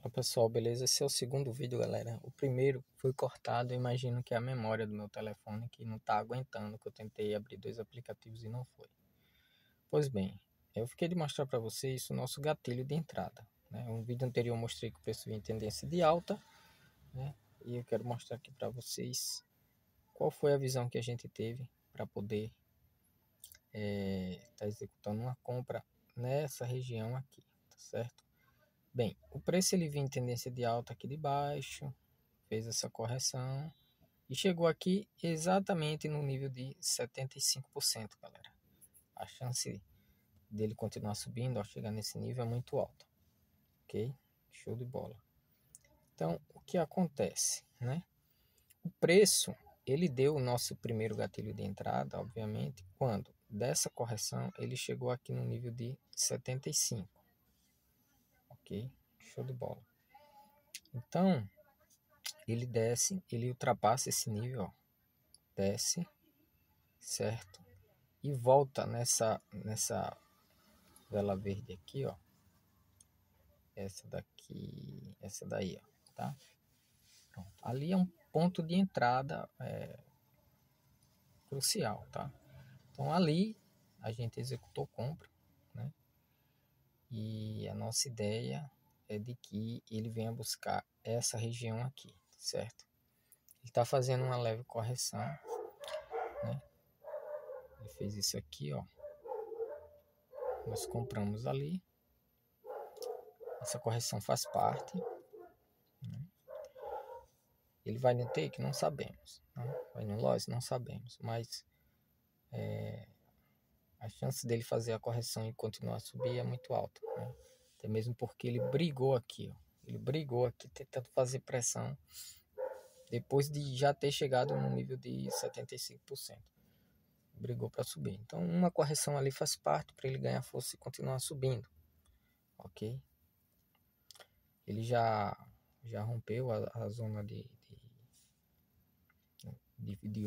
Fala pessoal, beleza? Esse é o segundo vídeo, galera. O primeiro foi cortado, eu imagino que é a memória do meu telefone que não tá aguentando, que eu tentei abrir dois aplicativos e não foi. Pois bem, eu fiquei de mostrar para vocês o nosso gatilho de entrada, né? Um vídeo anterior eu mostrei que o preço vinha em tendência de alta, né? E eu quero mostrar aqui para vocês qual foi a visão que a gente teve para poder estar executando uma compra nessa região aqui, tá certo? Bem, o preço ele vinha em tendência de alta aqui de baixo, fez essa correção e chegou aqui exatamente no nível de 75%, galera. A chance dele continuar subindo ao chegar nesse nível é muito alta, ok? Show de bola. Então, o que acontece, né? O preço, ele deu o nosso primeiro gatilho de entrada, obviamente, quando dessa correção ele chegou aqui no nível de 75, ok? Show de bola. Então, ele desce, ele ultrapassa esse nível, ó, desce, certo? E volta nessa vela verde aqui, ó. Essa daqui, essa daí, ó, tá? Pronto. Ali é um ponto de entrada crucial, tá? Então ali a gente executou compra, né? E a nossa ideia é de que ele venha buscar essa região aqui, certo? Ele está fazendo uma leve correção, né? Ele fez isso aqui, ó. Nós compramos ali. Essa correção faz parte. Né? Ele vai no take? Não sabemos. Né? Vai no loss? Não sabemos. Mas a chance dele fazer a correção e continuar a subir é muito alta. Né? Até mesmo porque ele brigou aqui. Ó. Ele brigou aqui tentando fazer pressão depois de já ter chegado no nível de 75%. Brigou para subir. Então uma correção ali faz parte para ele ganhar força e continuar subindo. Ok? Ele já rompeu a zona de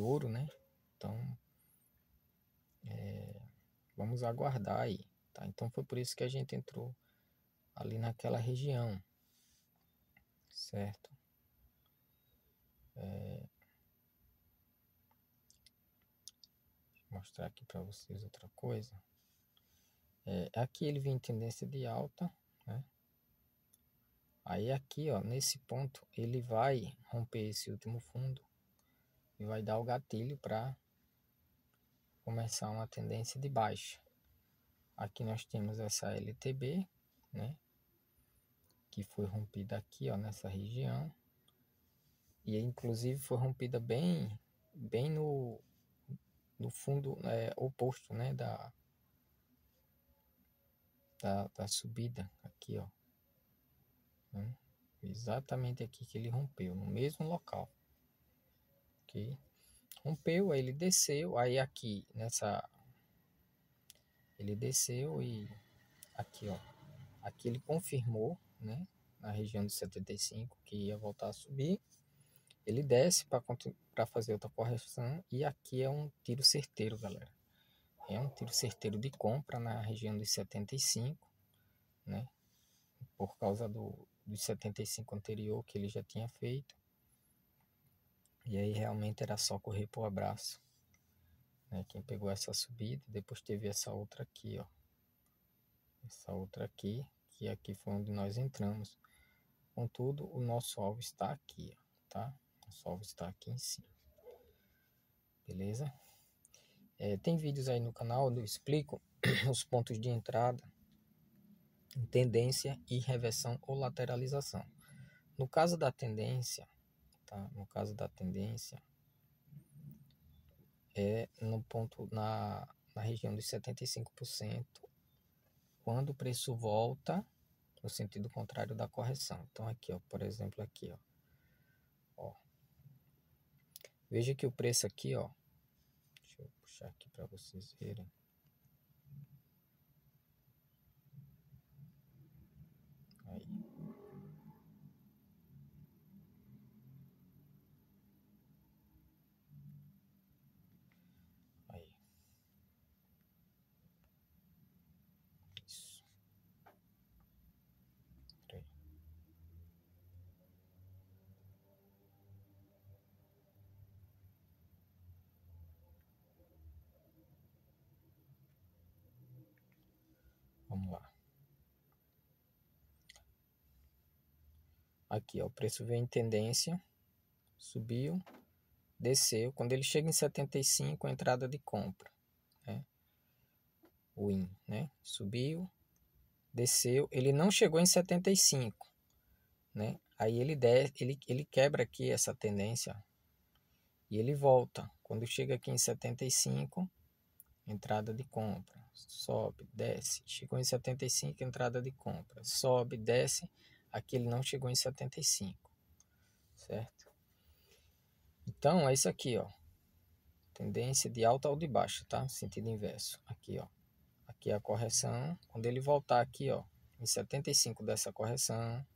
ouro, né? Então vamos aguardar aí, tá? Então foi por isso que a gente entrou ali naquela região, certo? Vou mostrar aqui para vocês outra coisa. Aqui ele vem em tendência de alta, né? Aí aqui, ó, nesse ponto ele vai romper esse último fundo e vai dar o gatilho para começar uma tendência de baixa. Aqui nós temos essa LTB, né? Que foi rompida aqui, ó, nessa região. E inclusive foi rompida bem no fundo oposto, né, da subida aqui, ó, né? Exatamente aqui que ele rompeu, no mesmo local, ok? Rompeu, aí ele desceu, aí aqui nessa, ele desceu e aqui, ó, aqui ele confirmou, né, na região de 75 que ia voltar a subir. Ele desce para fazer outra correção e aqui é um tiro certeiro, galera. É um tiro certeiro de compra na região dos 75, né? Por causa dos 75 anterior que ele já tinha feito. E aí realmente era só correr pro abraço, né? Quem pegou essa subida, depois teve essa outra aqui, ó. Essa outra aqui, que aqui foi onde nós entramos. Contudo, o nosso alvo está aqui, ó, tá? Nosso alvo está aqui em cima. Beleza? Tem vídeos aí no canal onde eu explico os pontos de entrada, tendência e reversão ou lateralização. No caso da tendência, tá? No caso da tendência, no ponto na região dos 75%, quando o preço volta no sentido contrário da correção. Então aqui, ó, por exemplo, aqui, ó, veja que o preço aqui, ó, deixa eu puxar aqui para vocês verem. Aí. Aí. Isso. Aí. Vamos lá. Aqui, ó, o preço veio em tendência, subiu, desceu. Quando ele chega em 75, a entrada de compra, né? Win, né? Subiu, desceu, ele não chegou em 75, né? Aí ele quebra aqui essa tendência e ele volta. Quando chega aqui em 75, entrada de compra, sobe, desce, chegou em 75, entrada de compra, sobe, desce, aqui ele não chegou em 75, certo? Então é isso aqui, ó, tendência de alta ou de baixa, tá? Sentido inverso, aqui, ó, aqui é a correção, quando ele voltar aqui, ó, em 75 dessa correção,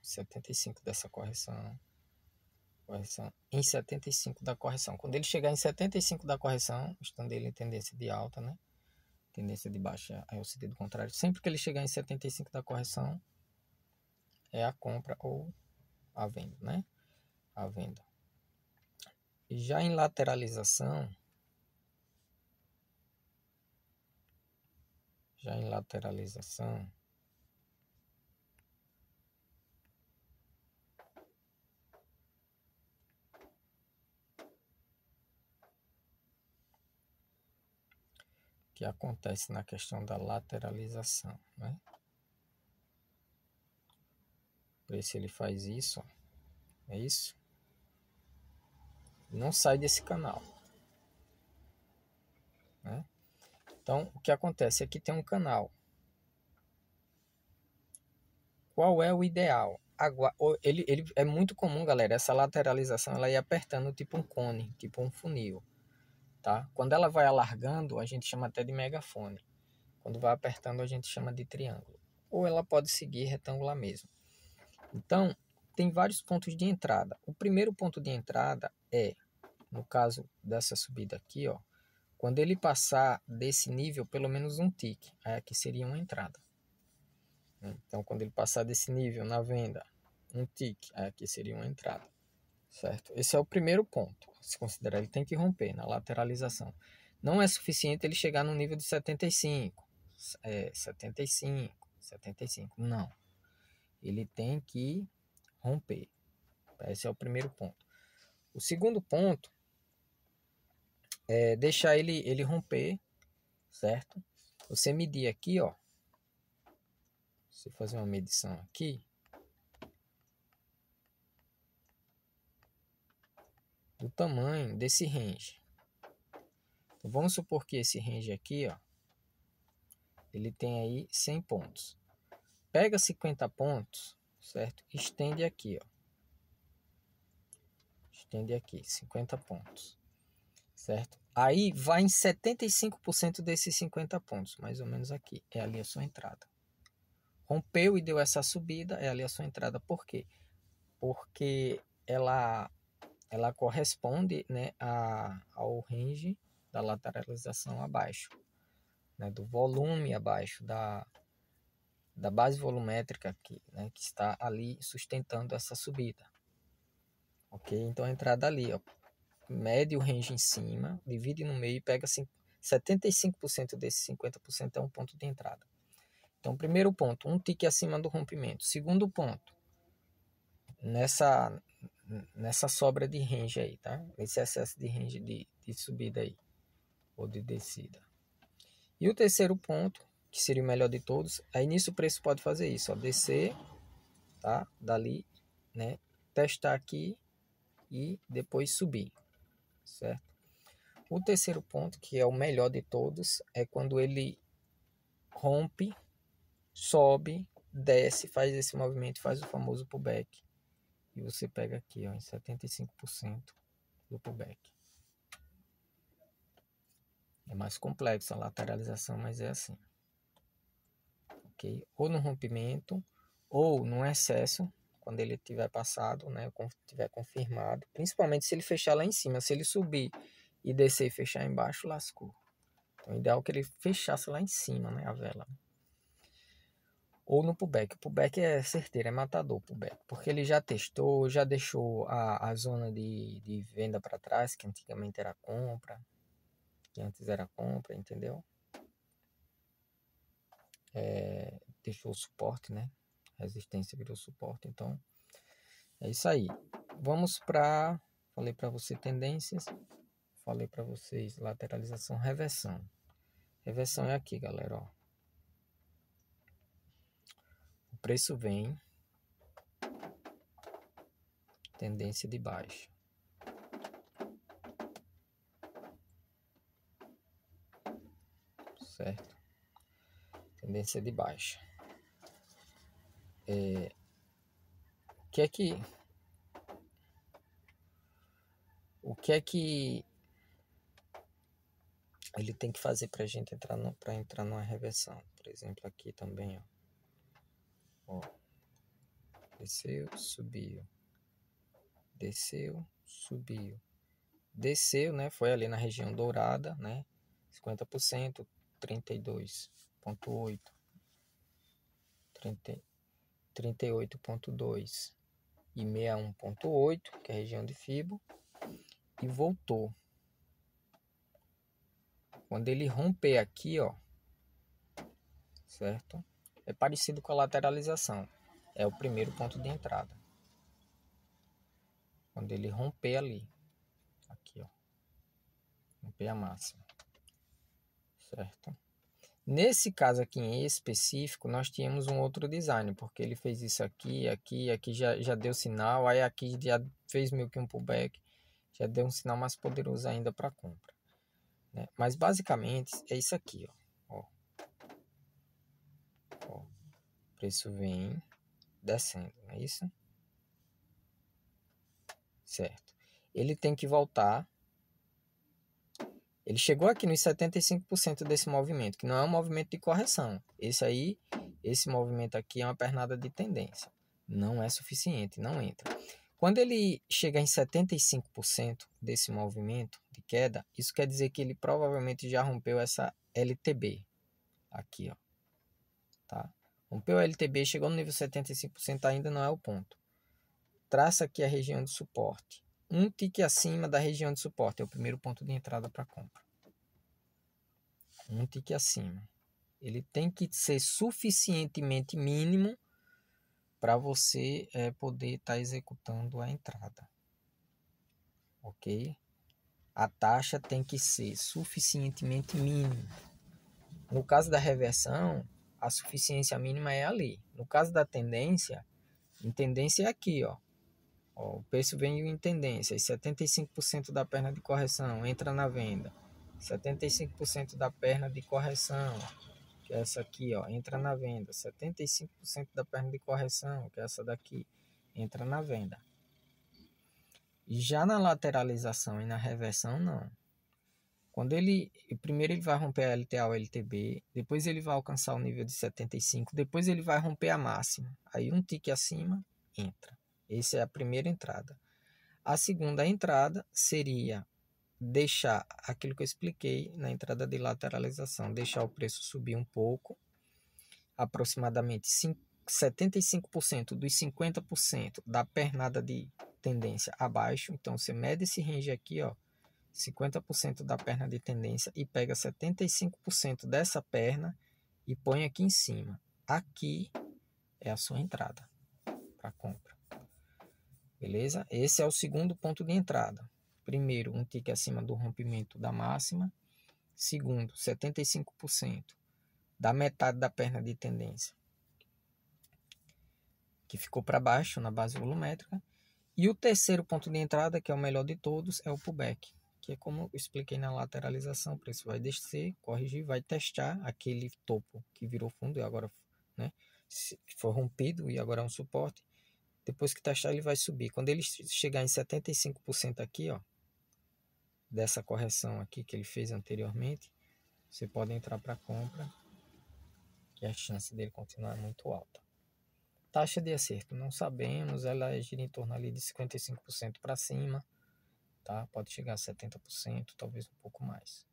75 dessa correção, em 75 da correção, quando ele chegar em 75 da correção, estando ele em tendência de alta, né? Tendência de baixa é o sentido contrário. Sempre que ele chegar em 75 da correção, é a compra ou a venda, né? A venda. E já em lateralização, que acontece na questão da lateralização, né? Por isso ele faz isso, ó. É isso. Não sai desse canal, né? Então, o que acontece? Aqui tem um canal. Qual é o ideal? Ele é muito comum, galera, essa lateralização ela ir apertando tipo um cone, tipo um funil, tá? Quando ela vai alargando, a gente chama até de megafone. Quando vai apertando, a gente chama de triângulo. Ou ela pode seguir retangular mesmo. Então, tem vários pontos de entrada. O primeiro ponto de entrada é, no caso dessa subida aqui, ó, quando ele passar desse nível, pelo menos um tique, aí aqui seria uma entrada. Então, quando ele passar desse nível na venda, um tique, aí aqui seria uma entrada, certo? Esse é o primeiro ponto. Se considerar, ele tem que romper na lateralização. Não é suficiente ele chegar no nível de 75, 75, não. Ele tem que romper. Esse é o primeiro ponto. O segundo ponto é deixar ele romper, certo? Você medir aqui, ó. Você fazer uma medição aqui do tamanho desse range. Então, vamos supor que esse range aqui, ó, ele tem aí 100 pontos. Pega 50 pontos, certo? Estende aqui, ó. Estende aqui, 50 pontos, certo? Aí vai em 75% desses 50 pontos, mais ou menos aqui. É ali a sua entrada. Rompeu e deu essa subida, é ali a sua entrada. Por quê? Porque ela corresponde, né, ao range da lateralização abaixo, né, do volume abaixo da base volumétrica né, que está ali sustentando essa subida. Ok? Então a entrada ali, ó, mede o range em cima, divide no meio e pega 75% desses 50% é um ponto de entrada. Então, primeiro ponto, um tique acima do rompimento. Segundo ponto, nessa sobra de range aí, tá? Esse excesso de range de subida aí, ou de descida. E o terceiro ponto, que seria o melhor de todos, aí nisso o preço pode fazer isso, ó, descer, tá? Dali, né? Testar aqui e depois subir, certo? O terceiro ponto, que é o melhor de todos, é quando ele rompe, sobe, desce, faz esse movimento, faz o famoso pullback. E você pega aqui, ó, em 75% do pullback. É mais complexo a lateralização, mas é assim. Ok? Ou no rompimento, ou no excesso, quando ele tiver passado, né, tiver confirmado. Principalmente se ele fechar lá em cima. Se ele subir e descer e fechar embaixo, lascou. Então, o ideal é que ele fechasse lá em cima, né, a vela. Ou no pullback. O pullback é certeiro, é matador o pullback. Porque ele já testou, já deixou a zona de venda para trás, que antigamente era compra. Que antes era compra, entendeu? deixou suporte, né? Resistência virou suporte, então é isso aí. Vamos para, falei para você tendências, falei para vocês lateralização, reversão. Reversão é aqui, galera, ó. O preço vem, tendência de baixa. Certo? Tendência de baixa. O que é que ele tem que fazer para a gente entrar numa reversão? Por exemplo, aqui também, ó. Desceu, subiu. Desceu, subiu. Desceu, né? Foi ali na região dourada, né? 50%, 32,8. 38,2 e 61,8, que é a região de Fibo, e voltou. Quando ele romper aqui, ó, certo? É parecido com a lateralização. É o primeiro ponto de entrada. Quando ele romper ali, aqui, ó, romper a máxima, certo? Nesse caso aqui em específico, nós tínhamos um outro design, porque ele fez isso aqui, aqui já deu sinal, aí aqui já fez meio que um pullback, já deu um sinal mais poderoso ainda para compra, né? Mas basicamente é isso aqui, ó. Ó. O preço vem descendo, não é isso? Certo. Ele tem que voltar. Ele chegou aqui nos 75% desse movimento, que não é um movimento de correção. Esse movimento aqui é uma pernada de tendência. Não é suficiente, não entra. Quando ele chega em 75% desse movimento de queda, isso quer dizer que ele provavelmente já rompeu essa LTB. Aqui, ó. Tá? Rompeu a LTB, chegou no nível 75%, ainda não é o ponto. Traça aqui a região de suporte. Um tique acima da região de suporte é o primeiro ponto de entrada para compra. Um tique acima. Ele tem que ser suficientemente mínimo para você poder estar executando a entrada. Ok? A taxa tem que ser suficientemente mínima. No caso da reversão, a suficiência mínima é ali. No caso da tendência, a tendência é aqui, ó. Ó, o preço vem em tendência, 75% da perna de correção entra na venda. 75% da perna de correção, que é essa aqui, ó, entra na venda. 75% da perna de correção, que é essa daqui, entra na venda. Já na lateralização e na reversão, não. Primeiro ele vai romper a LTA ou LTB, depois ele vai alcançar o nível de 75, depois ele vai romper a máxima. Aí um tique acima, entra. Essa é a primeira entrada. A segunda entrada seria deixar aquilo que eu expliquei na entrada de lateralização, deixar o preço subir um pouco, aproximadamente 75% dos 50% da pernada de tendência abaixo. Então você mede esse range aqui, ó, 50% da perna de tendência e pega 75% dessa perna e põe aqui em cima. Aqui é a sua entrada para compra. Beleza? Esse é o segundo ponto de entrada. Primeiro, um tique acima do rompimento da máxima. Segundo, 75% da metade da perna de tendência que ficou para baixo na base volumétrica. E o terceiro ponto de entrada, que é o melhor de todos, é o pullback, que é como eu expliquei na lateralização. O preço vai descer, corrigir, vai testar aquele topo que virou fundo e agora, né, foi rompido e agora é um suporte. Depois que testar, ele vai subir. Quando ele chegar em 75% aqui, ó, dessa correção aqui que ele fez anteriormente, você pode entrar para compra, que a chance dele continuar muito alta. Taxa de acerto, não sabemos, ela gira em torno ali de 55% para cima, tá? Pode chegar a 70%, talvez um pouco mais.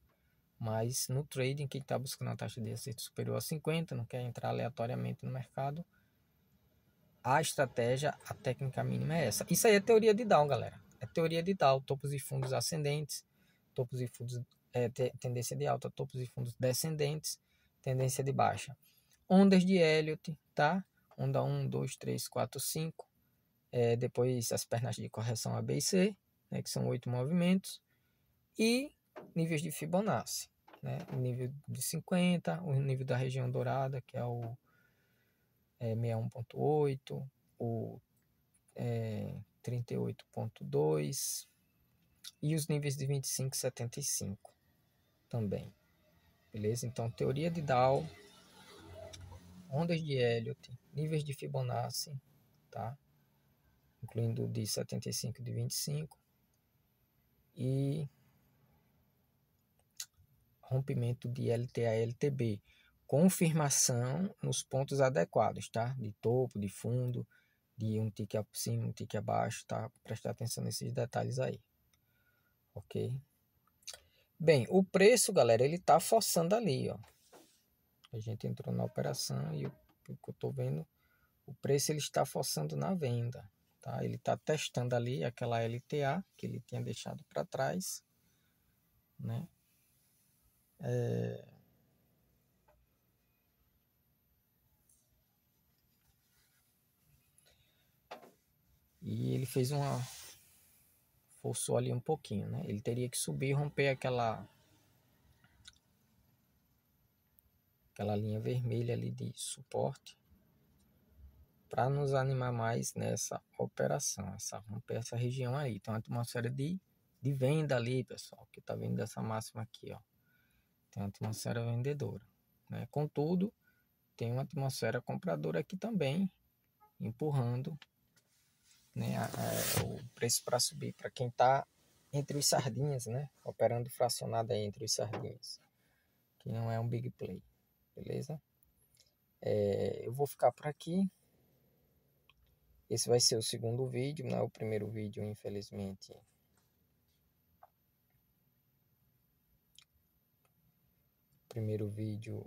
Mas no trading, quem está buscando a taxa de acerto superior a 50%, não quer entrar aleatoriamente no mercado, a estratégia, a técnica mínima é essa. Isso aí é teoria de Dow, galera. É teoria de Dow, topos e fundos ascendentes, topos e fundos tendência de alta, topos e fundos descendentes, tendência de baixa. ondas de Elliott, tá? Onda 1, 2, 3, 4, 5. Depois as pernas de correção A, B e C, né, que são 8 movimentos. E níveis de Fibonacci, né? O nível de 50, o nível da região dourada, que é o 61.8, o 38.2 e os níveis de 25 e 75 também. Beleza? Então, teoria de Dow, ondas de Elliott, níveis de Fibonacci, tá? Incluindo de 75 e de 25, e rompimento de LTA-LTB, confirmação nos pontos adequados, tá? De topo, de fundo, de um tique acima, um tique abaixo, tá? Prestar atenção nesses detalhes aí, ok? Bem, o preço, galera, ele tá forçando ali, ó. A gente entrou na operação e o que eu tô vendo, o preço ele está forçando na venda, tá? Ele está testando ali aquela LTA que ele tinha deixado para trás, né? E ele fez forçou ali um pouquinho, né? Ele teria que subir e romper aquela linha vermelha ali de suporte para nos animar mais nessa operação, romper essa região aí. Tem uma atmosfera de venda ali, pessoal, que tá vendo dessa máxima aqui, ó. Tem uma atmosfera vendedora, né? Contudo, tem uma atmosfera compradora aqui também, empurrando, né, o preço para subir para quem está entre os sardinhas, né? Operando fracionado aí entre os sardinhas, que não é um big play, beleza? Eu vou ficar por aqui. Esse vai ser o segundo vídeo, não é o primeiro vídeo, infelizmente. O primeiro vídeo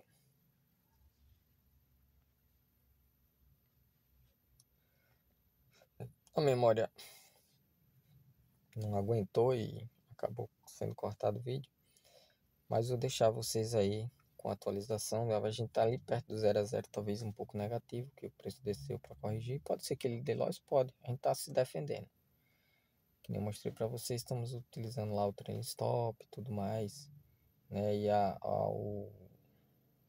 a memória não aguentou e acabou sendo cortado o vídeo. Mas vou deixar vocês aí com a atualização. A gente tá ali perto do 0 a 0, talvez um pouco negativo, que o preço desceu para corrigir. Pode ser que ele dê loss, pode. A gente tá se defendendo. Que nem eu mostrei para vocês, estamos utilizando lá o trailing stop e tudo mais, né? E o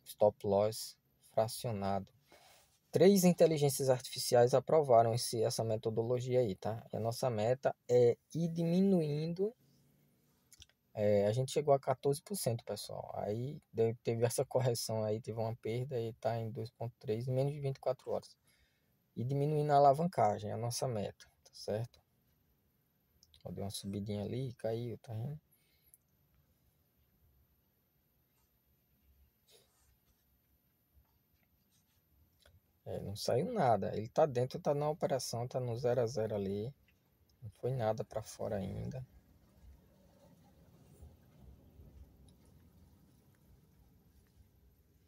stop loss fracionado. 3 inteligências artificiais aprovaram essa metodologia aí, tá? E a nossa meta é ir diminuindo. A gente chegou a 14%, pessoal. Aí teve essa correção aí, teve uma perda e tá em 2,3 em menos de 24 horas. E diminuindo a alavancagem, é a nossa meta, tá certo? Ó, deu uma subidinha ali, caiu, tá indo. Não saiu nada. Ele tá dentro, tá na operação, tá no 0 a 0 ali. Não foi nada para fora ainda.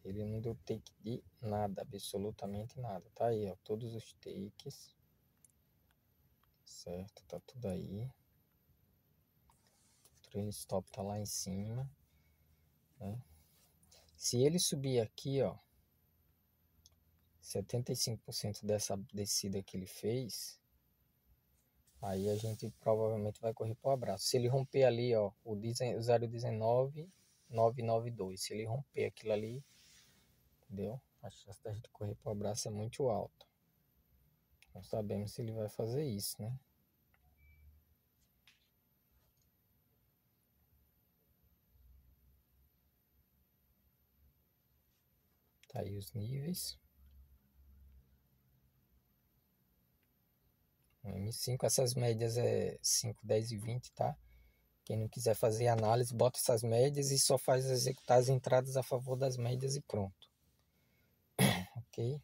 Ele não deu take de nada, absolutamente nada. Tá aí, ó, todos os takes. Certo, tá tudo aí. O trailing stop tá lá em cima, né? Se ele subir aqui, ó, 75% dessa descida que ele fez, aí a gente provavelmente vai correr pro abraço. Se ele romper ali, ó, o 0,19 992, se ele romper aquilo ali, entendeu? A chance da gente correr pro abraço é muito alta. Não sabemos se ele vai fazer isso, né? Tá aí os níveis. O M5, essas médias é 5, 10 e 20, tá? Quem não quiser fazer análise, bota essas médias e só faz executar as entradas a favor das médias e pronto. Ok?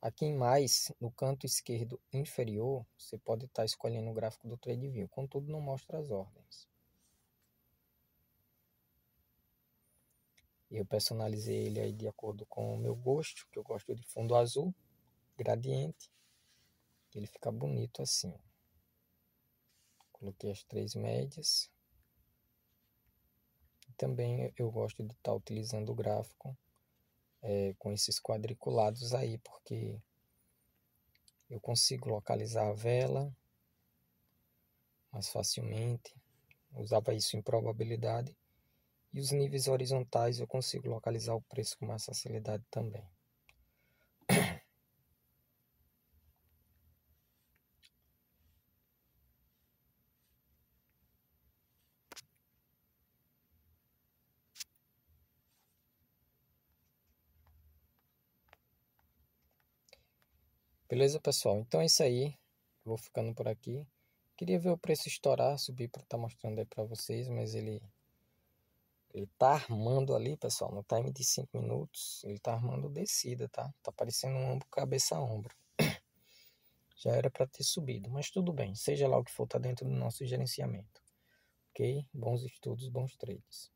Aqui em mais, no canto esquerdo inferior, você pode estar escolhendo o gráfico do TradeView, contudo não mostra as ordens. Eu personalizei ele aí de acordo com o meu gosto, que eu gosto de fundo azul, gradiente. Ele fica bonito assim. Coloquei as 3 médias. Também eu gosto de estar utilizando o gráfico com esses quadriculados aí, porque eu consigo localizar a vela mais facilmente, usava isso em probabilidade, e os níveis horizontais eu consigo localizar o preço com mais facilidade também. Beleza, pessoal? Então é isso aí. Vou ficando por aqui. Queria ver o preço estourar, subir para estar mostrando aí para vocês, mas ele tá armando ali, pessoal, no time de 5 minutos, ele tá armando descida, tá? Tá parecendo um ombro cabeça a ombro. Já era para ter subido, mas tudo bem, seja lá o que for, tá dentro do nosso gerenciamento. OK? Bons estudos, bons trades.